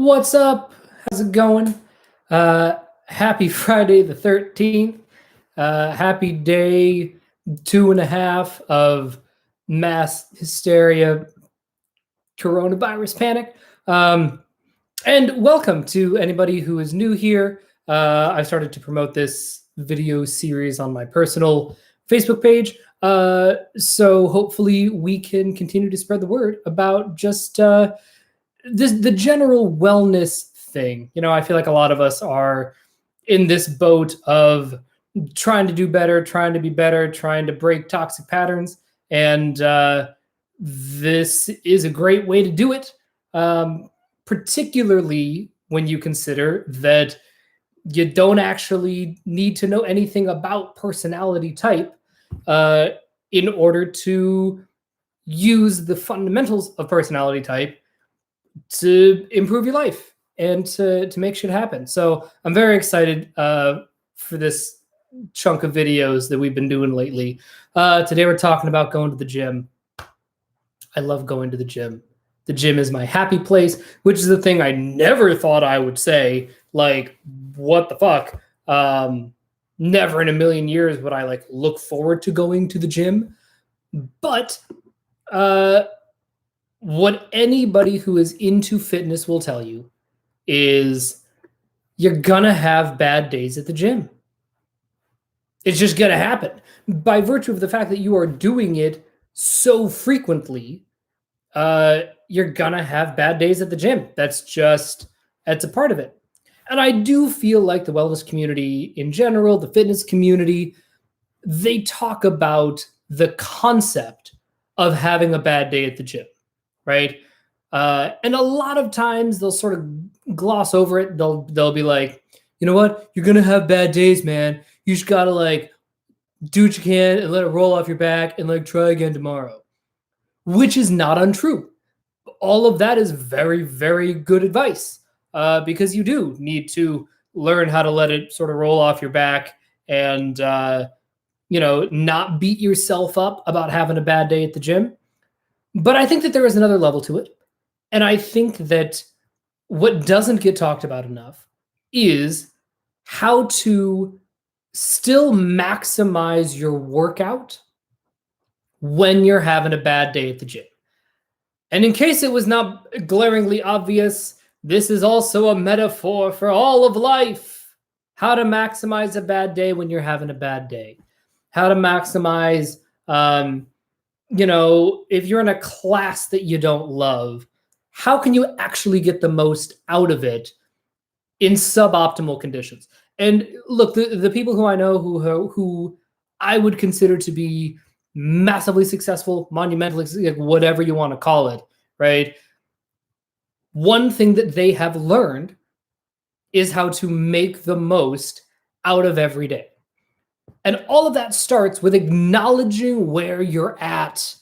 What's up? How's it going? Happy Friday the 13th. Happy day 2.5 of mass hysteria, coronavirus panic. And welcome to anybody who is new here. I've started to promote this video series on my personal Facebook page. So hopefully we can continue to spread the word about just the general wellness thing. I feel like a lot of us are in this boat of trying to do better, trying to be better, trying to break toxic patterns. And this is a great way to do it, particularly when you consider that you don't actually need to know anything about personality type in order to use the fundamentals of personality type to improve your life and to make shit happen. So I'm very excited for this chunk of videos that we've been doing lately. Today we're talking about going to the gym. I love going to the gym. The gym is my happy place, which is the thing I never thought I would say. Like, what the fuck? Never in a million years would I look forward to going to the gym. But what anybody who is into fitness will tell you is you're gonna have bad days at the gym. It's just gonna happen. By virtue of the fact that you are doing it so frequently, you're gonna have bad days at the gym. That's a part of it. And I do feel like the wellness community in general, the fitness community, they talk about the concept of having a bad day at the gym. Right. And a lot of times they'll sort of gloss over it. They'll be like, you know what? You're going to have bad days, man. You just got to do what you can and let it roll off your back and try again tomorrow, which is not untrue. All of that is very, very good advice because you do need to learn how to let it sort of roll off your back and, not beat yourself up about having a bad day at the gym. But I think that there is another level to it. And I think that what doesn't get talked about enough is how to still maximize your workout when you're having a bad day at the gym. And in case it was not glaringly obvious, this is also a metaphor for all of life. How to maximize a bad day when you're having a bad day. How to maximize if you're in a class that you don't love, how can you actually get the most out of it in suboptimal conditions? And look, the people who I know who I would consider to be massively successful, monumentally, whatever you want to call it, right? One thing that they have learned is how to make the most out of every day. And all of that starts with acknowledging where you're at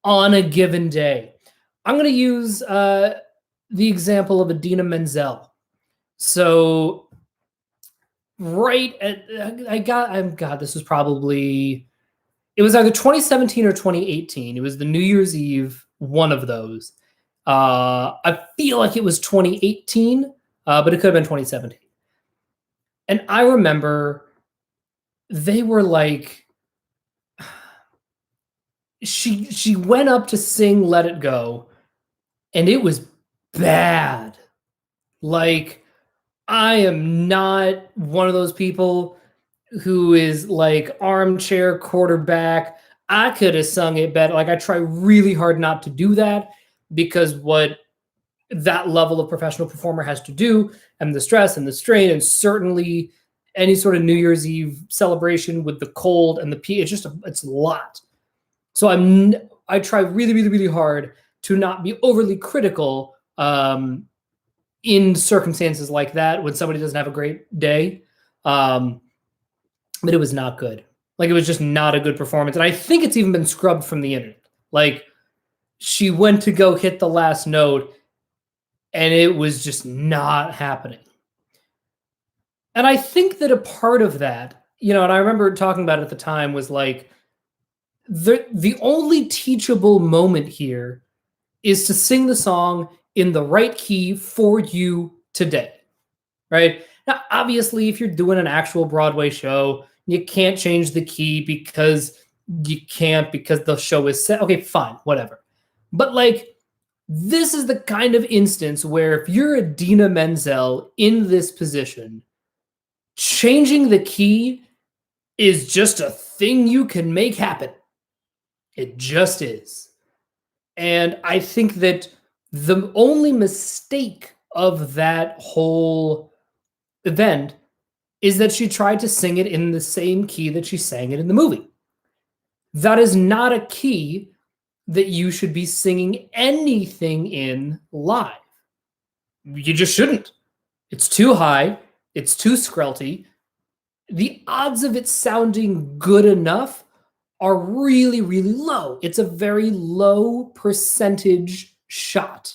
on a given day. I'm going to use the example of Idina Menzel. So this was probably, it was either 2017 or 2018. It was the New Year's Eve, one of those. I feel like it was 2018, but it could have been 2017. And I remember they were she went up to sing Let It Go, and it was bad. I am not one of those people who is armchair quarterback. I could have sung it better. I try really hard not to do that because what that level of professional performer has to do, and the stress and the strain, and certainly any sort of New Year's Eve celebration with the cold and the pee, it's a lot. So I try really, really, really hard to not be overly critical in circumstances like that when somebody doesn't have a great day. But it was not good. It was just not a good performance. And I think it's even been scrubbed from the internet. She went to go hit the last note and it was just not happening. And I think that a part of that, and I remember talking about it at the time, was the only teachable moment here is to sing the song in the right key for you today, right? Now, obviously, if you're doing an actual Broadway show, you can't change the key because the show is set. Okay, fine, whatever. But like, this is the kind of instance where if you're Idina Menzel in this position, changing the key is just a thing you can make happen. It just is. And I think that the only mistake of that whole event is that she tried to sing it in the same key that she sang it in the movie. That is not a key that you should be singing anything in live. You just shouldn't. It's too high. It's too skrelty. The odds of it sounding good enough are really, really low. It's a very low percentage shot.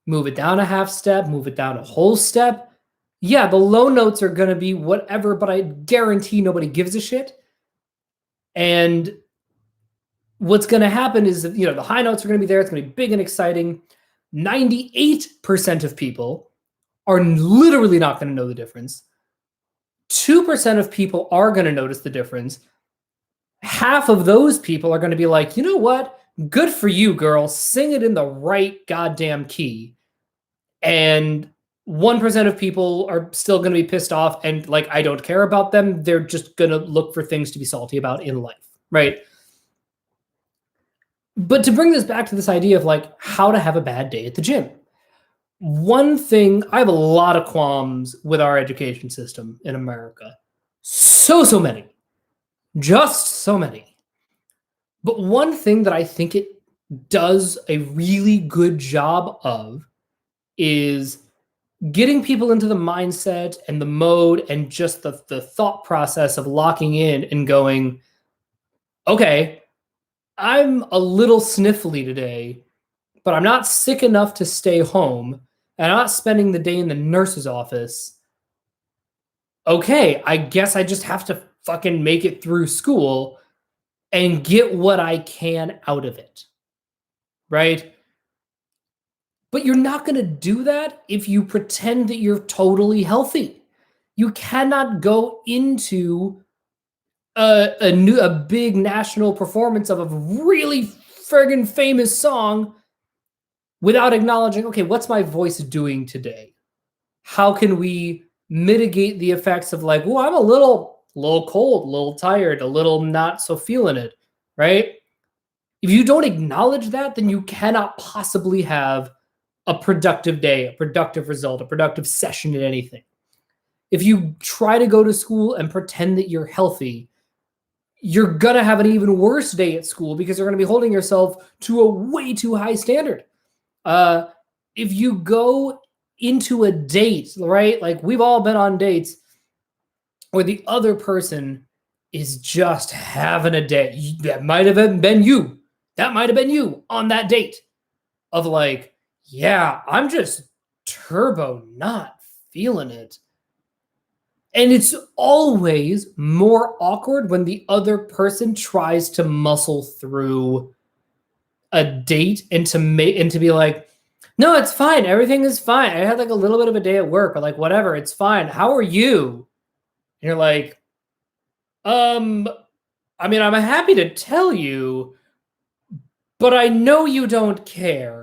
Move it down a half step, move it down a whole step. Yeah, the low notes are going to be whatever, but I guarantee nobody gives a shit. And what's going to happen is that, the high notes are going to be there. It's going to be big and exciting. 98% of people are literally not going to know the difference. 2% of people are going to notice the difference. Half of those people are going to be like, you know what? Good for you, girl. Sing it in the right goddamn key. And 1% of people are still going to be pissed off and like, I don't care about them. They're just going to look for things to be salty about in life, right? But to bring this back to this idea of like how to have a bad day at the gym. One thing, I have a lot of qualms with our education system in America. So many. Just so many. But one thing that I think it does a really good job of is getting people into the mindset and the mode and just the thought process of locking in and going, okay, I'm a little sniffly today, but I'm not sick enough to stay home and I'm not spending the day in the nurse's office. Okay, I guess I just have to fucking make it through school and get what I can out of it, right? But you're not going to do that if you pretend that you're totally healthy. You cannot go into a big national performance of a really friggin' famous song without acknowledging, okay, what's my voice doing today? How can we mitigate the effects of like, well, I'm a little cold, a little tired, a little not so feeling it, right? If you don't acknowledge that, then you cannot possibly have a productive day, a productive result, a productive session in anything. If you try to go to school and pretend that you're healthy, you're going to have an even worse day at school because you're going to be holding yourself to a way too high standard. If you go into a date, right? Like we've all been on dates where the other person is just having a day. That might have been you. That might have been you on that date of like, yeah, I'm just turbo not feeling it. And it's always more awkward when the other person tries to muscle through a date and to be like, no, it's fine. Everything is fine. I had like a little bit of a day at work, but like whatever, it's fine. How are you? And you're like, I mean, I'm happy to tell you, but I know you don't care.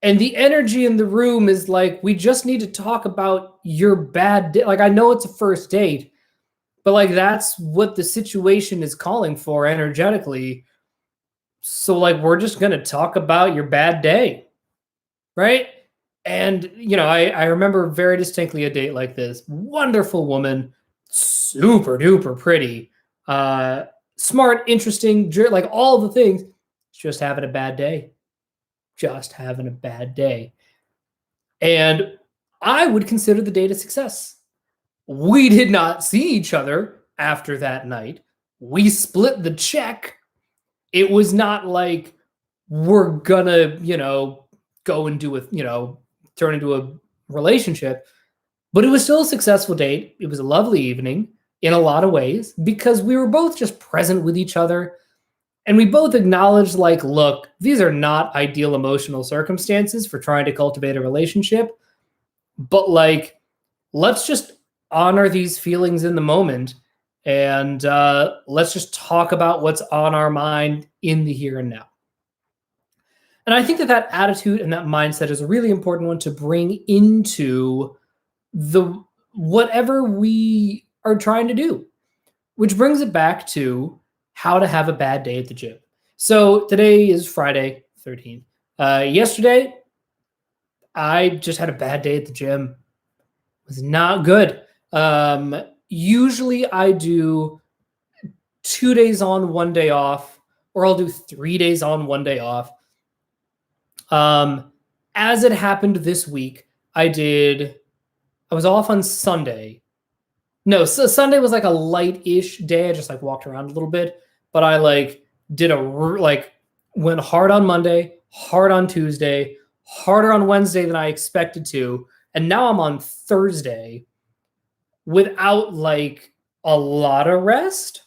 And the energy in the room is like, we just need to talk about your bad day. Like, I know it's a first date, but like, that's what the situation is calling for energetically. So like, we're just going to talk about your bad day. Right. And, I remember very distinctly a date like this. Wonderful woman, super duper pretty, smart, interesting, like all the things, just having a bad day. Just having a bad day. And I would consider the date a success. We did not see each other after that night. We split the check. It was not like we're gonna, go and do turn into a relationship, but it was still a successful date. It was a lovely evening in a lot of ways because we were both just present with each other. And we both acknowledge, like, look, these are not ideal emotional circumstances for trying to cultivate a relationship, but like, let's just honor these feelings in the moment, and let's just talk about what's on our mind in the here and now. And I think that that attitude and that mindset is a really important one to bring into the whatever we are trying to do, which brings it back to how to have a bad day at the gym. So today is Friday 13th. Yesterday, I just had a bad day at the gym. It was not good. Usually I do 2 days on, 1 day off, or I'll do 3 days on, 1 day off. As it happened this week, I was off on Sunday. No, so Sunday was like a light-ish day. I just like walked around a little bit, but I like went hard on Monday, hard on Tuesday, harder on Wednesday than I expected to, and now I'm on Thursday without like a lot of rest.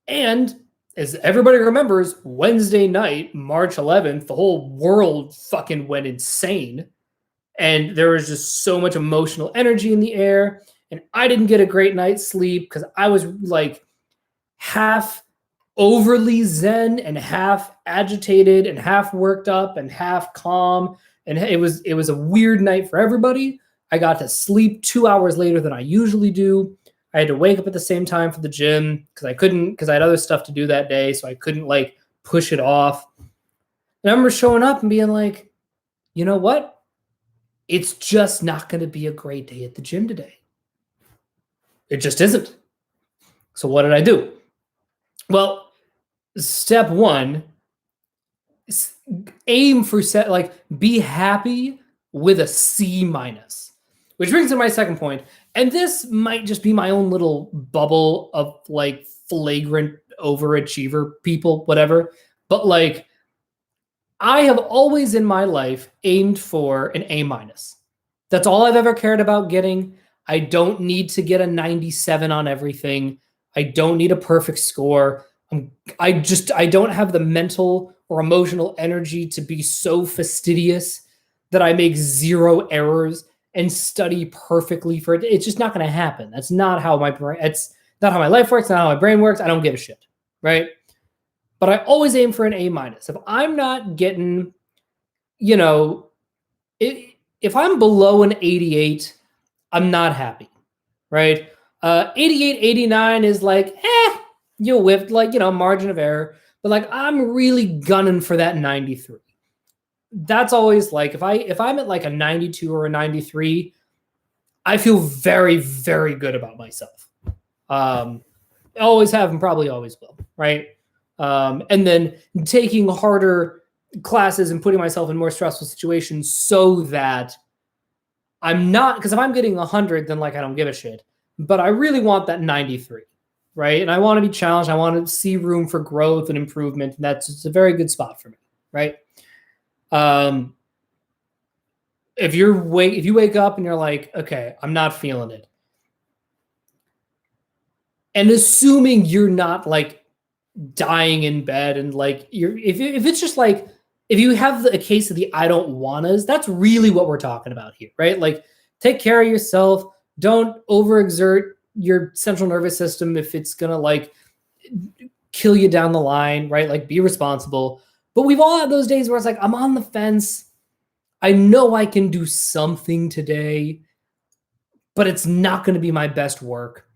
And as everybody remembers, Wednesday night, March 11th, the whole world fucking went insane. And there was just so much emotional energy in the air. And I didn't get a great night's sleep because I was like half overly zen and half agitated and half worked up and half calm. And it was a weird night for everybody. I got to sleep 2 hours later than I usually do. I had to wake up at the same time for the gym because I had other stuff to do that day, so I couldn't like push it off. And I remember showing up and being like, you know what? It's just not going to be a great day at the gym today. It just isn't. So what did I do? Well, step one, aim for be happy with a C minus, which brings to my second point. And this might just be my own little bubble of like flagrant overachiever people, whatever. But like, I have always in my life aimed for an A minus. That's all I've ever cared about getting. I don't need to get a 97 on everything. I don't need a perfect score. I don't have the mental or emotional energy to be so fastidious that I make 0 errors and study perfectly for it. It's just not going to happen. That's not how it's not how my life works, not how my brain works. I don't give a shit, right? But I always aim for an A minus. If I'm not getting, if I'm below an 88, I'm not happy, right? 88, 89 is like, you whiffed, like, margin of error. But like, I'm really gunning for that 93. That's always like, if I'm at like a 92 or a 93, I feel very, very good about myself. I always have and probably always will, right? And then taking harder classes and putting myself in more stressful situations so that I'm not, because if I'm getting 100, then like I don't give a shit. But I really want that 93, right? And I want to be challenged. I want to see room for growth and improvement. And that's just a very good spot for me, right? If you wake up and you're like, okay, I'm not feeling it, and assuming you're not like dying in bed and like if it's just like, if you have a case of the I don't wannas, that's really what we're talking about here, right? Like, take care of yourself. Don't overexert your central nervous system if it's gonna like kill you down the line, right? Like, be responsible. But we've all had those days where it's like, I'm on the fence. I know I can do something today, but it's not going to be my best work.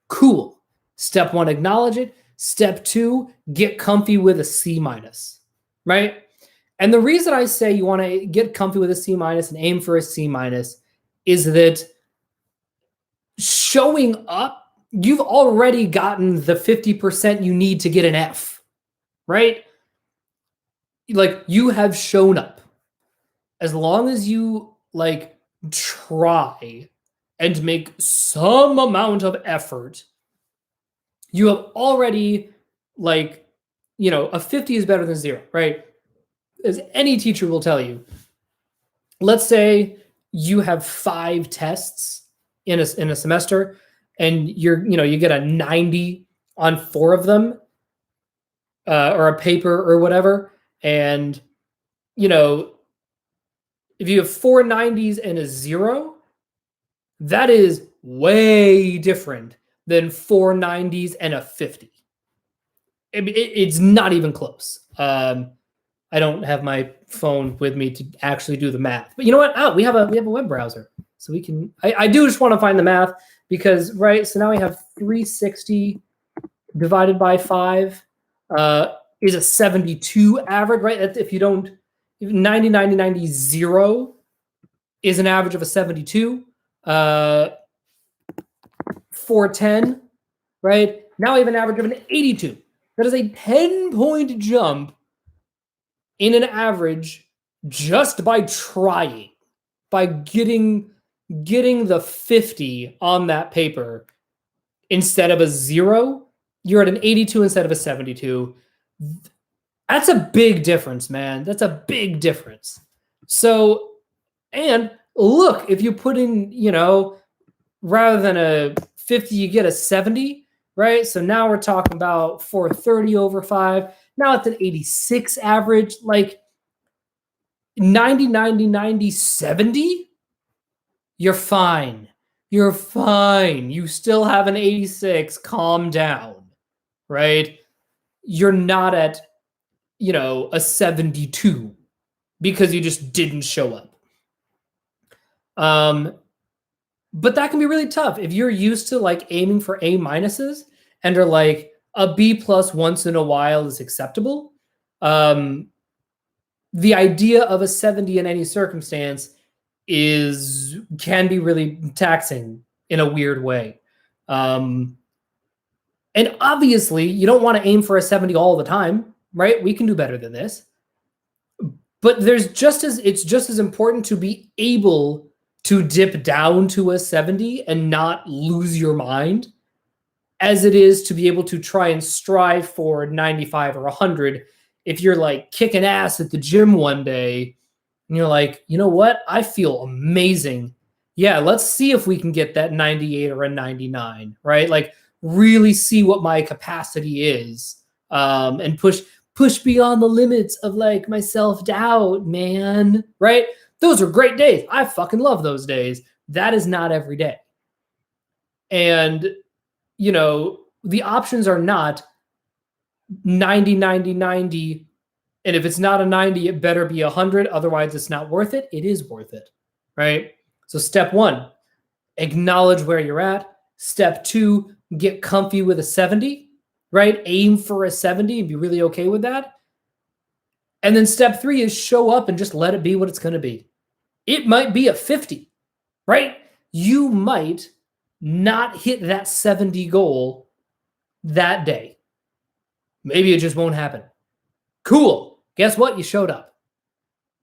Cool. Step one, acknowledge it. Step two, get comfy with a C minus, right? And the reason I say you want to get comfy with a C minus and aim for a C minus is that showing up, you've already gotten the 50% you need to get an F, right? Like, you have shown up. As long as you like try and make some amount of effort, you have already like, a 50 is better than 0, right? As any teacher will tell you. Let's say you have 5 tests in a semester and you get a 90 on 4 of them. or a paper or whatever. And, you know, if you have 490s and a 0, that is way different than 490s and a 50. It's not even close. I don't have my phone with me to actually do the math, but you know what? Oh, we have a web browser, so we can. I do just want to find the math because so now we have 360 divided by 5 is a 72 average, right? If you don't 90 90 90 0 is an average of a 72. 410, right? Now we have an average of an 82. That is a 10-point jump in an average just by trying, by getting the 50 on that paper instead of a 0. You're at an 82 instead of a 72. That's a big difference, man. That's a big difference. So, and look, if you put in, rather than a 50, you get a 70, right? So now we're talking about 430 over 5. Now it's an 86 average, like 90, 90, 90, 70. You're fine. You're fine. You still have an 86. Calm down, right? You're not at, a 72 because you just didn't show up. But that can be really tough if you're used to like aiming for A minuses and are like a B plus once in a while is acceptable. The idea of a 70 in any circumstance can be really taxing in a weird way. And obviously you don't want to aim for a 70 all the time, right? We can do better than this. But it's just as important to be able to dip down to a 70 and not lose your mind as it is to be able to try and strive for 95 or 100. If you're like kicking ass at the gym one day and you're like, you know what? I feel amazing. Yeah, let's see if we can get that 98 or a 99, right? Like really see what my capacity is, and push beyond the limits of like my self-doubt, man, right? Those are great days. I fucking love those days. That is not every day. And, the options are not 90, 90, 90. And if it's not a 90, it better be 100. Otherwise, it's not worth it. It is worth it, right? So step 1, acknowledge where you're at. Step 2, get comfy with a 70, right? Aim for a 70 and be really okay with that. And then step 3 is show up and just let it be what it's going to be. It might be a 50, right? You might not hit that 70 goal that day. Maybe it just won't happen. Cool. Guess what? You showed up.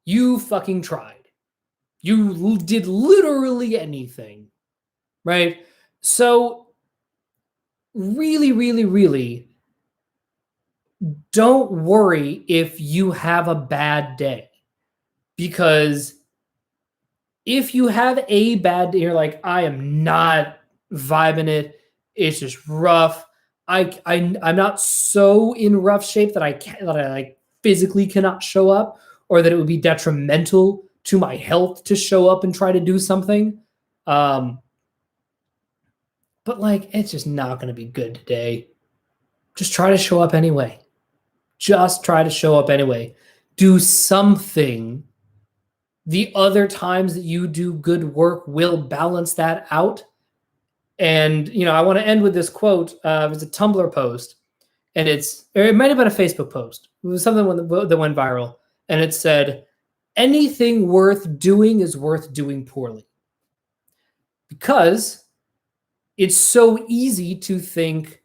You fucking tried. You did literally anything, right? So really, really, really don't worry if you have a bad day, because if you have a bad day, you're like, I am not vibing it. It's just rough. I'm not so in rough shape that I physically cannot show up, or that it would be detrimental to my health to show up and try to do something. But like, it's just not going to be good today. Just try to show up anyway. Just try to show up anyway. Do something. The other times that you do good work will balance that out. And, I want to end with this quote. It was a Tumblr post, and it might have been a Facebook post. It was something that went viral. And it said, anything worth doing is worth doing poorly. Because it's so easy to think,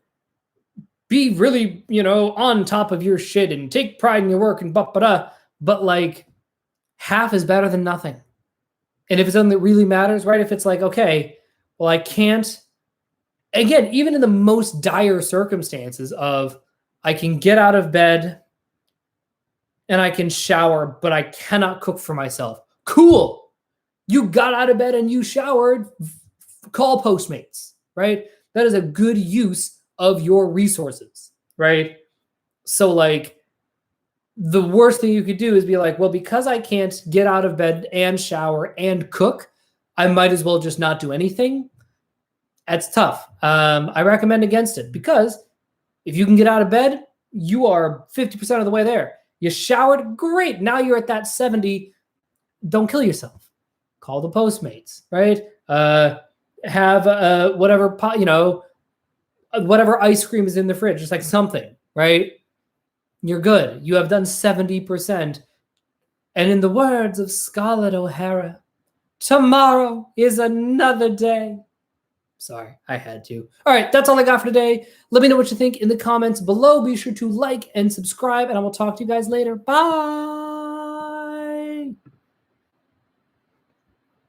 be really, on top of your shit and take pride in your work and but like, half is better than nothing. And if it's something that really matters, right? If it's like, okay, well, I can't, again, even in the most dire circumstances of I can get out of bed and I can shower, but I cannot cook for myself. Cool. You got out of bed and you showered, call Postmates, right? That is a good use of your resources, right? So like the worst thing you could do is be like, well, because I can't get out of bed and shower and cook, I might as well just not do anything. That's tough. I recommend against it because if you can get out of bed, you are 50% of the way there. You showered, great. Now you're at that 70. Don't kill yourself. Call the Postmates, right? Have whatever, whatever ice cream is in the fridge, just like something, right? You're good. You have done 70%. And in the words of Scarlett O'Hara, tomorrow is another day. Sorry, I had to. All right, that's all I got for today. Let me know what you think in the comments below. Be sure to like and subscribe, and I will talk to you guys later. Bye.